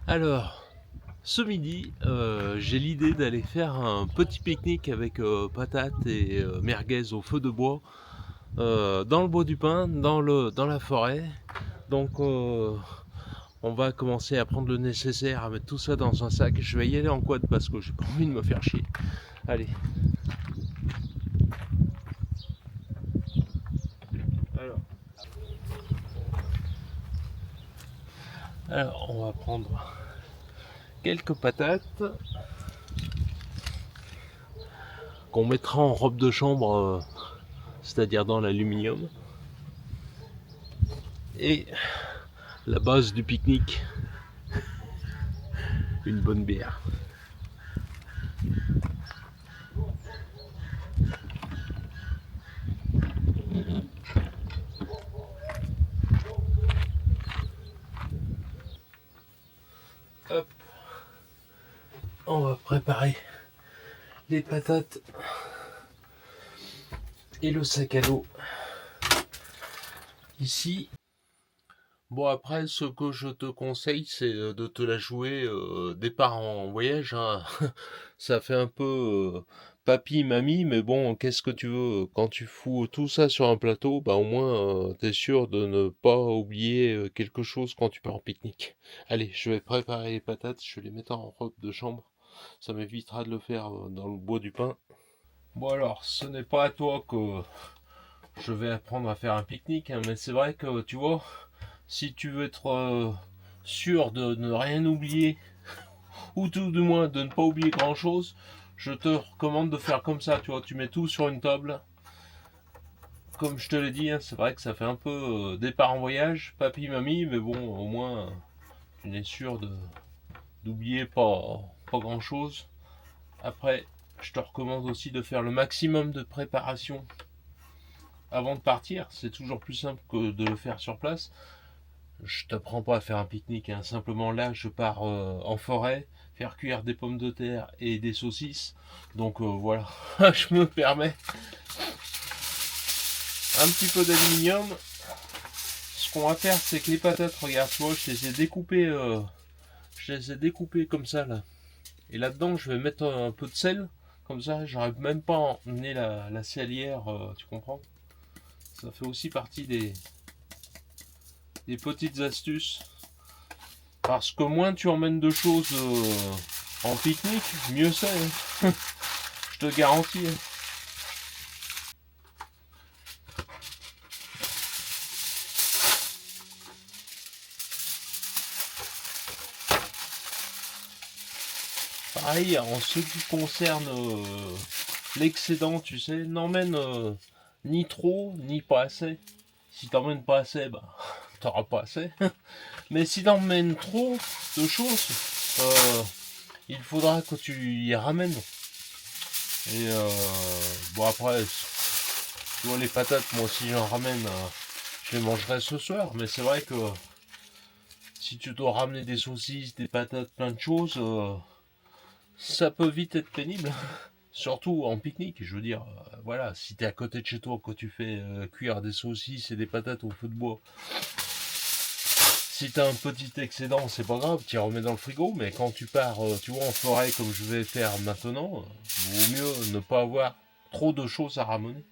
Alors, ce midi, j'ai l'idée d'aller faire un petit pique-nique avec patates et merguez au feu de bois, dans le bois du pin, dans la forêt. Donc, on va commencer à prendre le nécessaire, à mettre tout ça dans un sac. Je vais y aller en quad parce que j'ai pas envie de me faire chier. Allez. Alors, on va prendre quelques patates qu'on mettra en robe de chambre, c'est-à-dire dans l'aluminium. Et la base du pique-nique, une bonne bière. Hop, on va préparer les patates et le sac à dos ici. Bon, après, ce que je te conseille, c'est de te la jouer départ en voyage, hein. Ça fait un peu papy, mamie, mais bon, qu'est-ce que tu veux? Quand tu fous tout ça sur un plateau, bah au moins t'es sûr de ne pas oublier quelque chose quand tu pars en pique-nique. Allez, je vais préparer les patates, je vais les mettre en robe de chambre. Ça m'évitera de le faire dans le bois du pin. Bon alors, ce n'est pas à toi que je vais apprendre à faire un pique-nique, hein, mais c'est vrai que tu vois, si tu veux être sûr de ne rien oublier, ou tout du moins de ne pas oublier grand chose, je te recommande de faire comme ça, tu vois, tu mets tout sur une table. Comme je te l'ai dit, hein, c'est vrai que ça fait un peu départ en voyage, papy, mamie, mais bon, au moins, tu es sûr d'oublier pas grand chose. Après, je te recommande aussi de faire le maximum de préparation avant de partir. C'est toujours plus simple que de le faire sur place. Je t'apprends pas à faire un pique-nique, hein. Simplement là, je pars en forêt, faire cuire des pommes de terre et des saucisses. Donc voilà, je me permets un petit peu d'aluminium. Ce qu'on va faire, c'est que les patates, regarde, tu vois, je les ai découpées comme ça là. Et là-dedans, je vais mettre un peu de sel. Comme ça, j'arrive même pas à emmener la salière, tu comprends? Ça fait aussi partie des petites astuces. Parce que moins tu emmènes de choses en pique-nique, mieux c'est, hein. Je te garantis, hein. Pareil, en ce qui concerne l'excédent, tu sais, n'emmène ni trop, ni pas assez. Si t'emmènes pas assez, bah, t'auras pas assez. Mais si t'emmènes trop de choses, euh, il faudra que tu y ramènes. Et bon, après, tu vois, les patates, moi, si j'en ramène, je les mangerai ce soir. Mais c'est vrai que si tu dois ramener des saucisses, des patates, plein de choses, ça peut vite être pénible. Surtout en pique-nique, je veux dire, voilà, si t'es à côté de chez toi, que tu fais cuire des saucisses et des patates au feu de bois, si t'as un petit excédent, c'est pas grave, tu les remets dans le frigo, mais quand tu pars, tu vois, en forêt comme je vais faire maintenant, vaut mieux ne pas avoir trop de choses à ramener.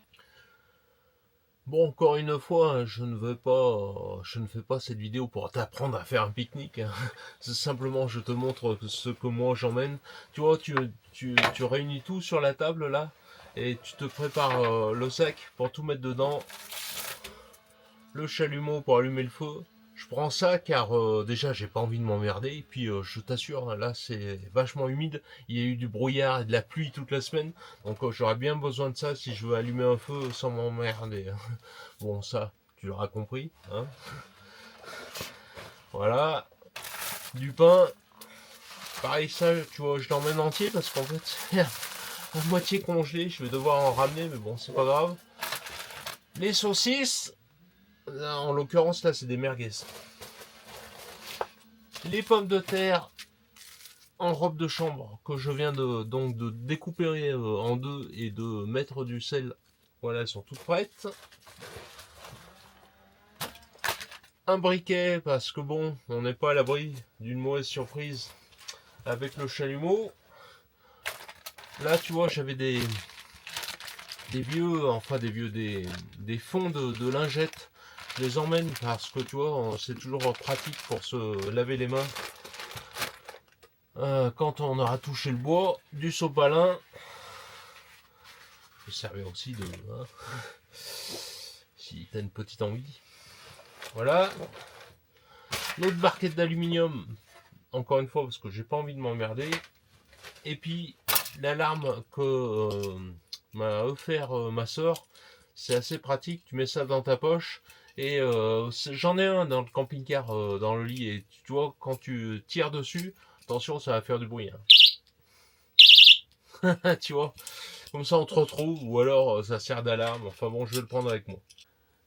Bon, encore une fois, hein, je ne fais pas cette vidéo pour t'apprendre à faire un pique-nique, hein. C'est simplement, je te montre ce que moi j'emmène. Tu vois, tu réunis tout sur la table là, et tu te prépares le sac pour tout mettre dedans, le chalumeau pour allumer le feu. Je prends ça car déjà j'ai pas envie de m'emmerder, et puis je t'assure, là c'est vachement humide, il y a eu du brouillard et de la pluie toute la semaine, donc j'aurais bien besoin de ça si je veux allumer un feu sans m'emmerder. Bon, ça, tu l'auras compris, hein. Voilà, du pain, pareil, ça, tu vois, je l'emmène entier parce qu'en fait, c'est à moitié congelé, je vais devoir en ramener, mais bon, c'est pas grave. Les saucisses, là, en l'occurrence, là, c'est des merguez. Les pommes de terre en robe de chambre que je viens de découper en deux et de mettre du sel. Voilà, elles sont toutes prêtes. un briquet parce que bon, on n'est pas à l'abri d'une mauvaise surprise avec le chalumeau. Là, tu vois, j'avais des vieux, enfin des fonds de lingettes. Je les emmène parce que tu vois, c'est toujours pratique pour se laver les mains. Quand on aura touché le bois, du sopalin. Ça servir aussi de, hein, si t'as une petite envie. Voilà. Notre barquette d'aluminium, encore une fois parce que j'ai pas envie de m'emmerder. Et puis l'alarme que m'a offert ma soeur, c'est assez pratique. Tu mets ça dans ta poche et j'en ai un dans le camping-car dans le lit et tu vois quand tu tires dessus, attention ça va faire du bruit. Hein. Tu vois, comme ça on te retrouve ou alors ça sert d'alarme. Enfin bon, je vais le prendre avec moi.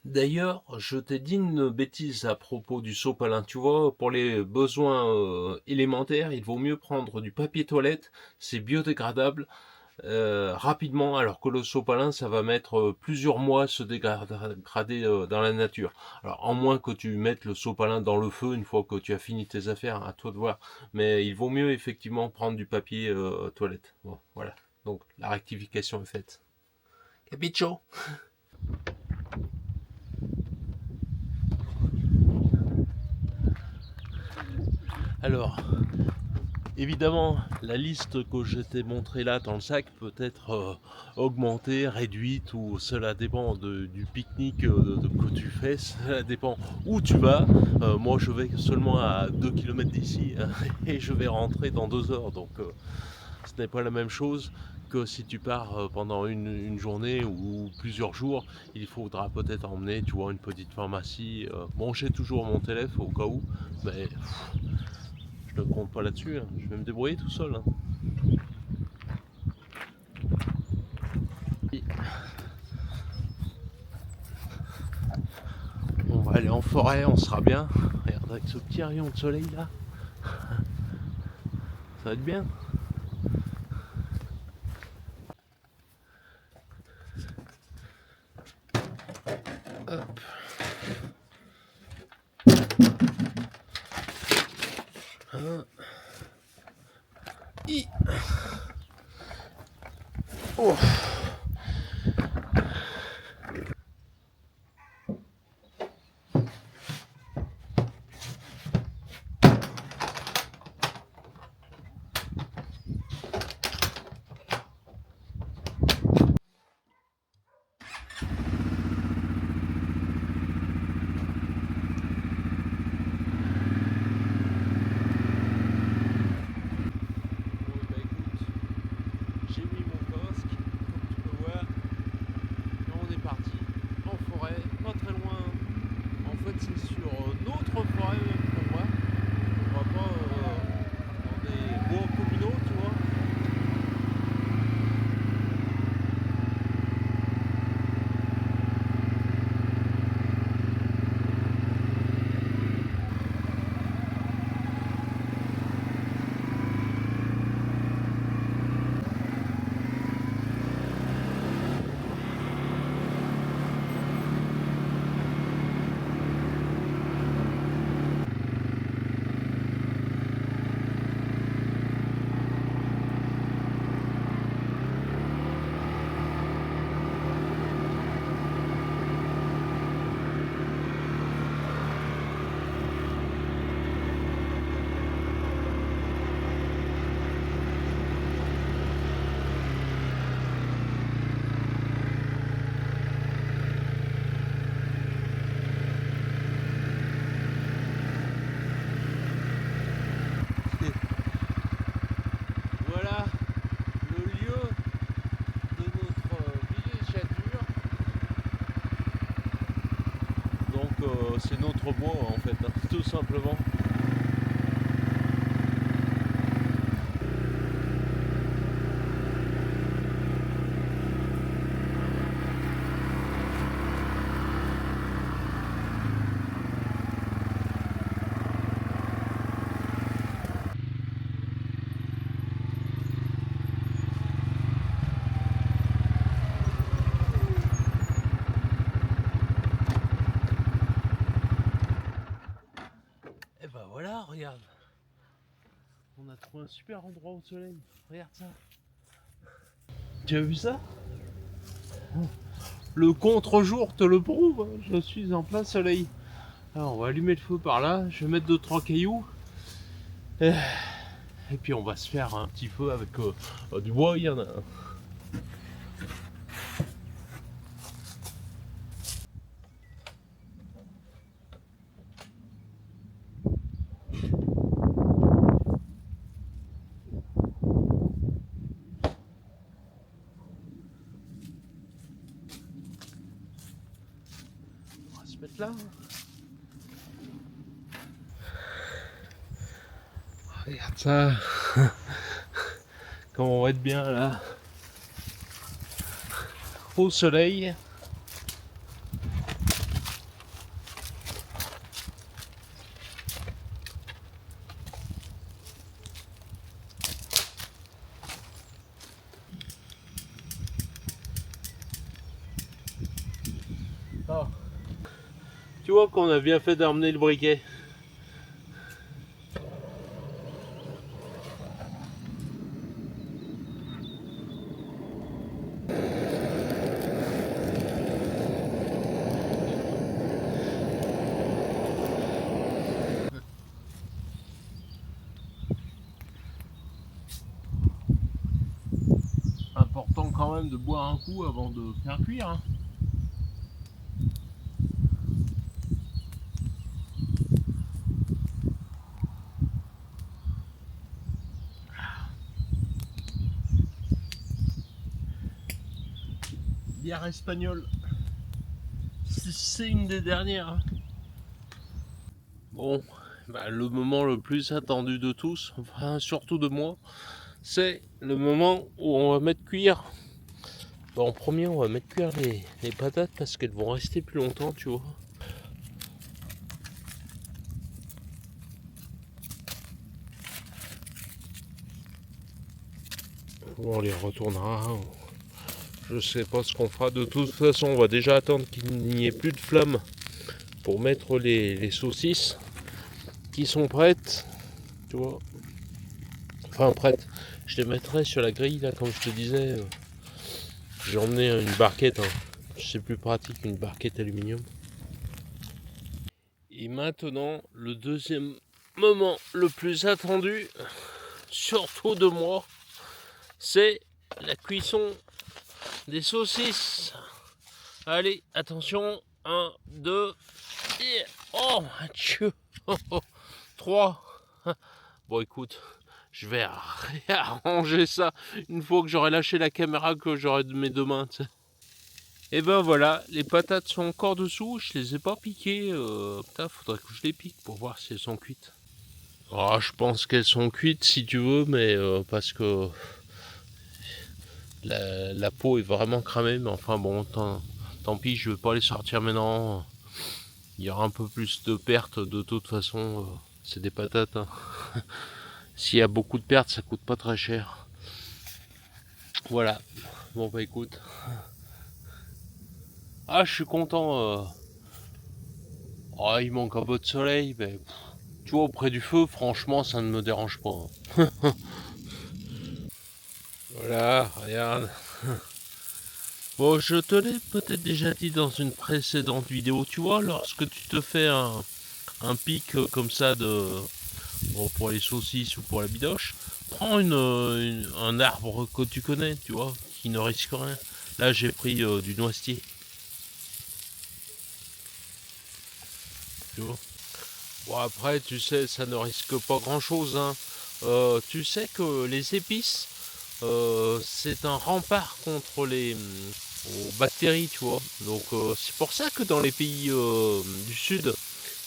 D'ailleurs, je t'ai dit une bêtise à propos du sopalin. Tu vois, pour les besoins élémentaires, il vaut mieux prendre du papier toilette. C'est biodégradable rapidement, alors que le sopalin, ça va mettre plusieurs mois à se dégrader dans la nature. Alors, en moins que tu mettes le sopalin dans le feu une fois que tu as fini tes affaires, à toi de voir. Mais il vaut mieux effectivement prendre du papier toilette. Bon, voilà. Donc, la rectification est faite. Capicho! Alors, évidemment, la liste que je t'ai montrée là dans le sac peut être augmentée, réduite, ou cela dépend du pique-nique que tu fais, cela dépend où tu vas. Moi, je vais seulement à 2 km d'ici et je vais rentrer dans 2 heures, donc ce n'est pas la même chose que si tu pars pendant une journée ou plusieurs jours. Il faudra peut-être emmener, tu vois, une petite pharmacie. Bon, j'ai toujours mon téléphone au cas où, mais je ne compte pas là-dessus, hein. Je vais me débrouiller tout seul. Hein. On va aller en forêt, on sera bien. Regarde avec ce petit rayon de soleil là. Ça va être bien. Hop. Oh. C'est notre bois en fait, hein, tout simplement. trouvé un super endroit au soleil. Regarde ça. Tu as vu ça? Le contre-jour te le prouve. Je suis en plein soleil. Alors on va allumer le feu par là. Je vais mettre 2-3 cailloux. Et puis on va se faire un petit feu avec du bois. Il y en a. On va se mettre là. Regarde ça. Comment on va être bien là. Au soleil. Oh. Tu vois qu'on a bien fait d'emmener le briquet. Important quand même de boire un coup avant de faire cuire. Hein. Bière espagnole. C'est une des dernières. Hein. Bon, bah, le moment le plus attendu de tous, enfin surtout de moi, c'est le moment où on va mettre cuire. Bon, en premier, on va mettre cuire les patates parce qu'elles vont rester plus longtemps, tu vois. Bon, on les retournera. Je sais pas ce qu'on fera. De toute façon, on va déjà attendre qu'il n'y ait plus de flammes pour mettre les saucisses qui sont prêtes. Tu vois. Enfin, prêtes. Je les mettrai sur la grille, là, comme je te disais. J'ai emmené une barquette. Hein. C'est plus pratique qu'une barquette aluminium. Et maintenant, le deuxième moment le plus attendu, surtout de moi, c'est la cuisson des saucisses. Allez, attention, 1, 2, et... oh, Dieu, 3. Bon, écoute, je vais réarranger ça une fois que j'aurai lâché la caméra, que j'aurai de mes deux mains. T'sais. Et ben voilà, les patates sont encore dessous, je les ai pas piquées. Putain, faudrait que je les pique pour voir si elles sont cuites. Oh, je pense qu'elles sont cuites si tu veux, mais parce que la peau est vraiment cramée. Mais enfin bon, tant pis, je vais pas les sortir maintenant. Il y aura un peu plus de pertes de toute façon. C'est des patates. Hein. S'il y a beaucoup de pertes, ça coûte pas très cher. Voilà. Bon bah écoute. Ah, je suis content. Oh, il manque un peu de soleil, mais tu vois, auprès du feu, franchement, ça ne me dérange pas. Hein. Voilà, regarde. Bon, je te l'ai peut-être déjà dit dans une précédente vidéo, tu vois, lorsque tu te fais un pic comme ça bon, pour les saucisses ou pour la bidoche, prends un arbre que tu connais, tu vois, qui ne risque rien. Là, j'ai pris du noisetier. Tu vois. Bon, après, tu sais, ça ne risque pas grand-chose. Hein. Tu sais que les épices, c'est un rempart contre aux bactéries, tu vois. Donc, c'est pour ça que dans les pays du Sud,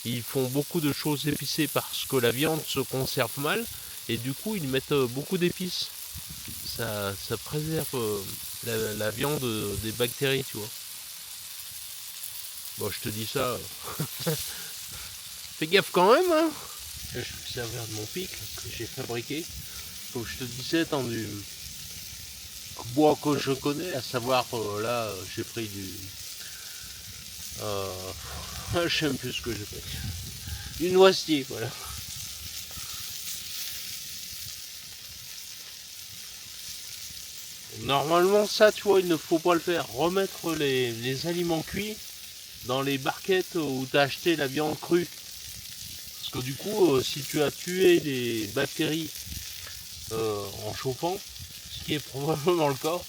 ils font beaucoup de choses épicées parce que la viande se conserve mal et du coup ils mettent beaucoup d'épices. Ça préserve la viande des bactéries, tu vois. Bon, je te dis ça. Fais gaffe quand même, hein. Je vais me servir de mon pic que j'ai fabriqué. Comme je te disais, dans du bois que je connais, à savoir là, j'ai pris du. Je sais même plus ce que j'ai pris. Du noisetier, voilà. Normalement, ça, tu vois, il ne faut pas le faire. Remettre les aliments cuits dans les barquettes où tu as acheté la viande crue. Parce que du coup, si tu as tué les bactéries en chauffant, ce qui est probablement le cas,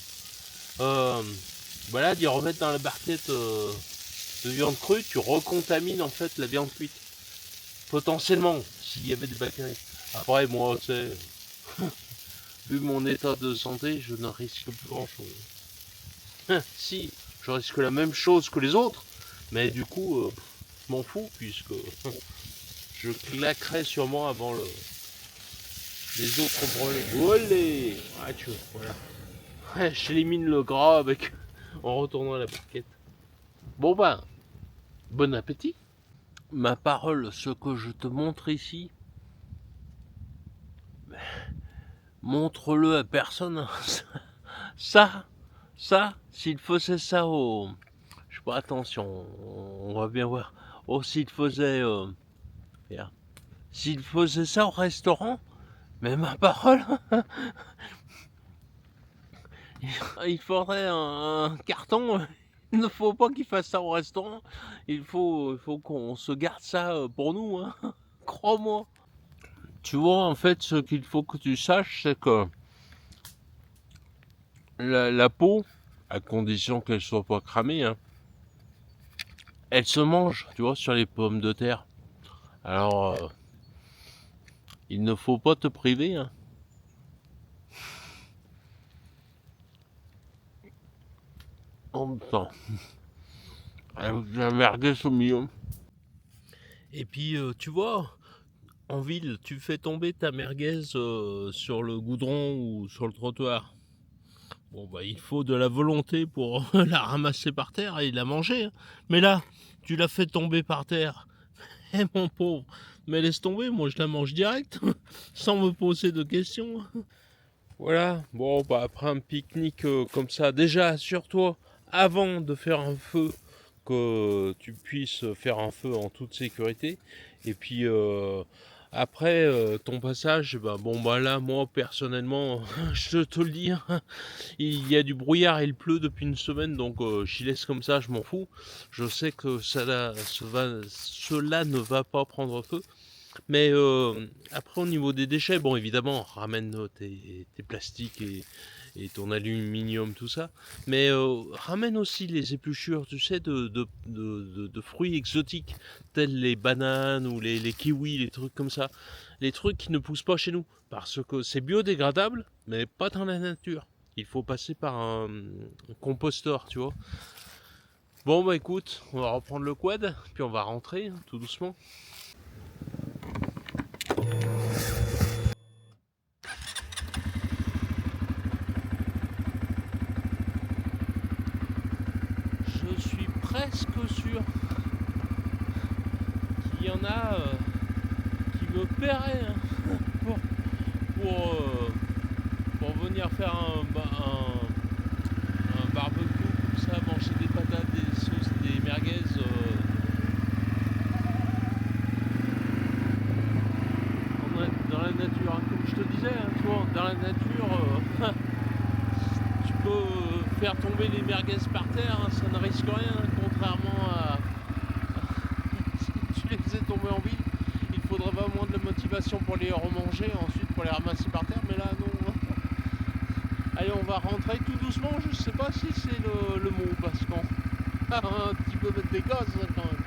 voilà, d'y remettre dans la barquette de viande crue, tu recontamines en fait la viande cuite. Potentiellement, s'il y avait des bactéries. Après, moi, tu sais, vu mon état de santé, je ne risque plus grand chose. Si, je risque la même chose que les autres, mais du coup, je m'en fous, puisque je claquerai sûrement avant les autres problèmes. Olé, voilà. Ouais, j'élimine le gras avec en retournant à la barquette. Bon ben, bon appétit. Ma parole, ce que je te montre ici, montre-le à personne. Ça, s'il faisait ça au... Je sais pas, attention, on va bien voir. Oh, s'il faisait... s'il faisait ça au restaurant, mais ma parole, il faudrait un carton. Il ne faut pas qu'il fasse ça au restaurant. Il faut qu'on se garde ça pour nous, hein. Crois-moi. Tu vois, en fait, ce qu'il faut que tu saches, c'est que la peau, à condition qu'elle soit pas cramée, hein, elle se mange, tu vois, sur les pommes de terre. Alors, il ne faut pas te priver, hein. En même temps, la merguez au milieu. Et puis, tu vois, en ville, tu fais tomber ta merguez sur le goudron ou sur le trottoir. Bon, bah, il faut de la volonté pour la ramasser par terre et la manger, hein. Mais là, tu la fais tomber par terre. Eh mon pauvre, mais laisse tomber, moi je la mange direct, sans me poser de questions. Voilà, bon, bah, après un pique-nique comme ça, déjà assure-toi, avant de faire un feu, que tu puisses faire un feu en toute sécurité. Et puis après ton passage, bah, bon, bah là, moi personnellement, je te le dis, hein, il y a du brouillard et il pleut depuis une semaine, donc j'y laisse comme ça, je m'en fous. Je sais que cela ne va pas prendre feu. Mais après, au niveau des déchets, bon, évidemment, ramène tes plastiques et ton aluminium, tout ça. Mais ramène aussi les épluchures, tu sais, de fruits exotiques, tels les bananes ou les kiwis, les trucs comme ça. Les trucs qui ne poussent pas chez nous. Parce que c'est biodégradable, mais pas dans la nature. Il faut passer par un composteur, tu vois. Bon, bah écoute, on va reprendre le quad, puis on va rentrer, hein, tout doucement. Je suis presque sûr qu'il y en a qui me paieraient, hein, pour venir faire un barbecue comme ça, manger des patates, des sauces, des merguez dans la nature, hein. Comme je te disais, hein, tu vois, dans la nature, tu peux faire tomber les merguez par terre, hein, ça ne risque rien, hein, contrairement à si tu les faisais tomber en ville. Il faudrait vraiment de la motivation pour les remanger, ensuite pour les ramasser par terre, mais là non. Allez, on va rentrer tout doucement, je sais pas si c'est le mot, parce qu'on va un petit peu mettre des gaz là, quand même.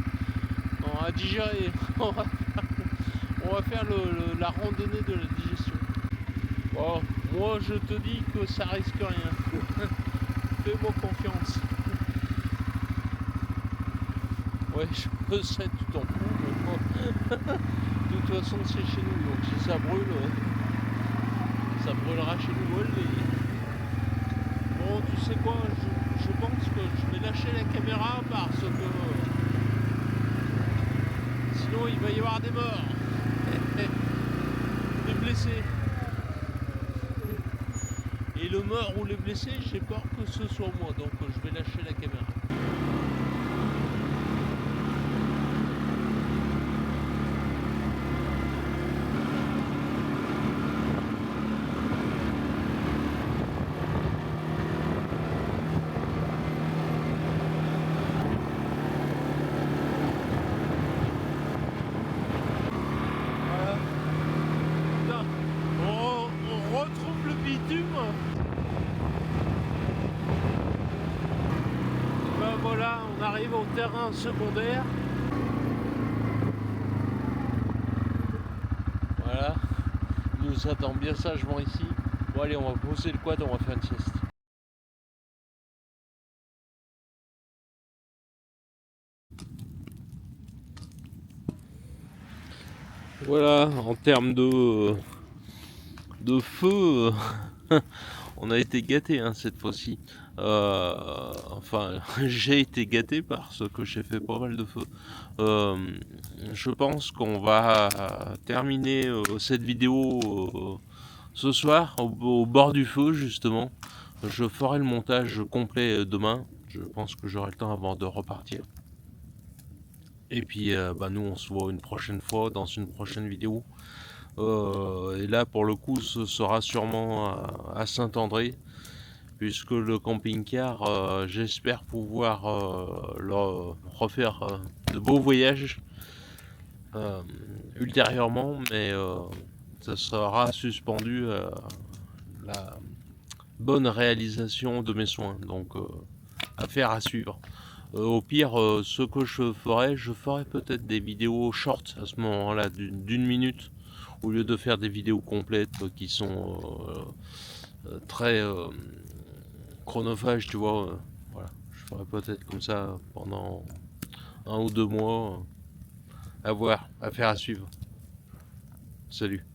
On va digérer, on va faire la randonnée de la digestion. Bon, moi je te dis que ça risque rien. Fais-moi confiance. Ouais, je sais, tu t'en fous, mais de toute façon c'est chez nous, donc si ça brûle, ça brûlera chez nous. Bon, tu sais quoi, je pense que je vais lâcher la caméra parce que sinon il va y avoir des morts, des blessés. Et le mort ou les blessés, j'ai peur que ce soit moi, donc je vais lâcher la caméra. voilà, on arrive au terrain secondaire. Voilà, il nous attend bien sagement ici. Bon allez, on va poser le quad, on va faire une sieste. Voilà, en termes de feu, on a été gâté cette fois-ci. Enfin, j'ai été gâté parce que j'ai fait pas mal de feu. Je pense qu'on va terminer cette vidéo ce soir au bord du feu justement. Je ferai le montage complet demain. Je pense que j'aurai le temps avant de repartir. Et puis nous on se voit une prochaine fois dans une prochaine vidéo. Et là pour le coup ce sera sûrement à Saint-André, puisque le camping-car, j'espère pouvoir refaire de beaux voyages ultérieurement, mais ça sera suspendu à la bonne réalisation de mes soins, donc affaire à suivre. Au pire, ce que je ferai peut-être des vidéos short à ce moment-là, d'une minute, au lieu de faire des vidéos complètes qui sont très chronophages, tu vois. Voilà, je ferai peut-être comme ça pendant 1 ou 2 mois. À voir, affaire à suivre. Salut.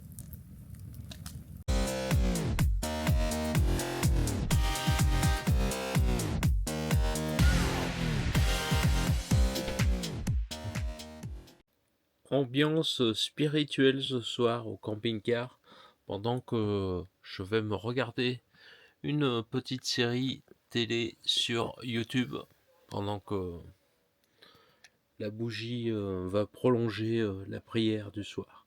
Ambiance spirituelle ce soir au camping-car, pendant que je vais me regarder une petite série télé sur YouTube, pendant que la bougie va prolonger la prière du soir.